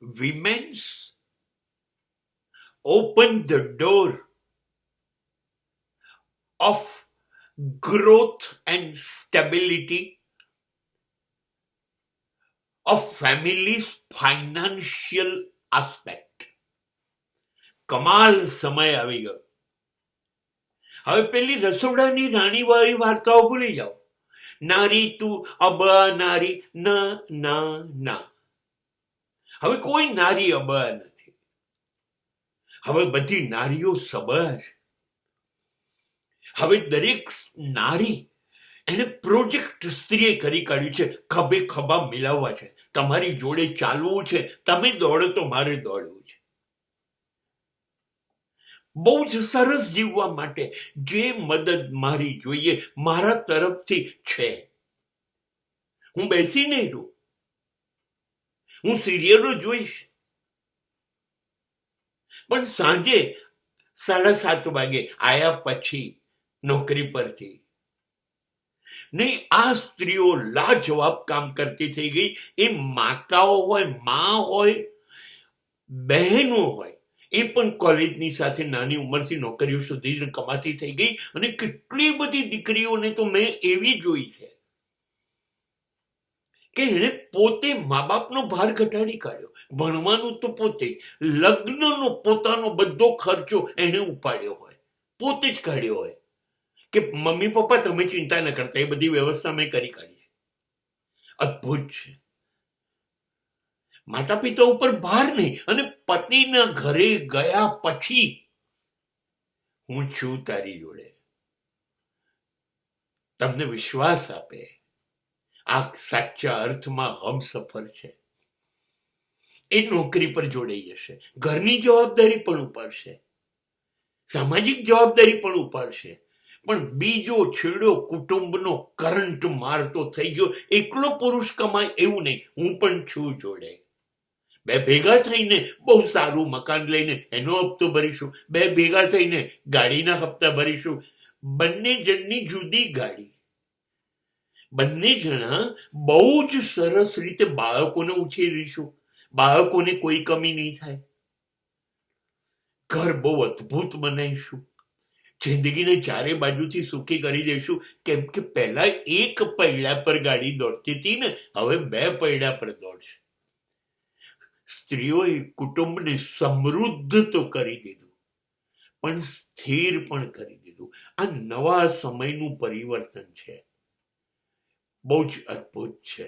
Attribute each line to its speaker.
Speaker 1: Women's open the door of growth and stability of family's financial aspect. કમાલ સમય આવી ગયો. હવે પેલી રસોડાની રાણીવાળી વાર્તાઓ ભૂલી જાઓ. નારી તું અબા નારી ના ના ના. હવે કોઈ નારી અબા નથી. હવે બધી નારીઓ સબર. હવે દરેક નારી એને પ્રોજેક્ટ સ્ત્રીએ કરી કાઢ્યું છે. ખભે ખભા મિલાવવા છે. તમારી જોડે ચાલવું છે. તમે દોડો તો મારે દોડવું છે. બહુ જ સરસ જીવવા માટે જે મદદ મારી જોઈએ મારા તરફથી છે. હું બેસી નહીં રહું. હું સિરિયલો જોઈશ, પણ સાંજે 7:30 વાગે આયા પછી નોકરી પરથી નહીં. આ સ્ત્રીઓ લાજવાબ કામ કરતી થઈ ગઈ. એ માતાઓ હોય, મા હોય, બહેનો હોય, એ પણ કોલેજની સાથે નાની ઉંમરથી નોકરીઓ સુધી કમાતી થઈ ગઈ. અને કેટલી બધી દીકરીઓને તો મેં એવી જોઈ છે કે એને પોતે મા બાપનો ભાર ઘટાડી કાઢ્યો. ભણવાનું તો પોતે, લગ્નનો પોતાનો બધો ખર્ચો એને ઉપાડ્યો હોય, પોતે જ કાઢ્યો હોય કે મમ્મી પપ્પા તમે ચિંતા ન કરતા, એ બધી વ્યવસ્થા મેં કરી કાઢી. અદ્ભુત છે. માતા પિતા ઉપર ભાર નહીં. અને પતિના ઘરે ગયા પછી હું છું તારી જોડે, તમને વિશ્વાસ આપે. આ સાચા અર્થમાં હમસફર છે. એ નોકરી પર જોડાઈ જશે, ઘરની જવાબદારી પણ ઉપાડશે, સામાજિક જવાબદારી પણ ઉપાડશે. પણ બીજો છેડો કુટુંબનો કરંટ મારતો થઈ ગયો. એકલો પુરુષ કમાય એવું નહીં, હું પણ છું જોડે. બે ભેગા થઈને બહુ સારું મકાન લઈને એનો હપ્તો ભરીશું. બે ભેગા થઈને ગાડીના હપ્તા ભરીશું. બંને જણની જુદી ગાડી. બંને જણા બહુ જ સરસ રીતે બાળકોને ઉછેરીશું. બાળકોને કોઈ કમી નહીં થાય. ઘર બહુ અદ્ભુત બનાવીશું. જિંદગીને ચારે બાજુથી સુખી કરી દઈશું. કેમ કે પહેલા એક પૈડા પર ગાડી દોડતી હતી ને, હવે 2 પૈડા પર દોડશે. સ્ત્રીઓએ કુટુંબને સમૃદ્ધ તો કરી દીધું, પણ સ્થિર પણ કરી દીધું. આ નવા સમયનું પરિવર્તન છે. બહુ જ અદ્ભુત છે.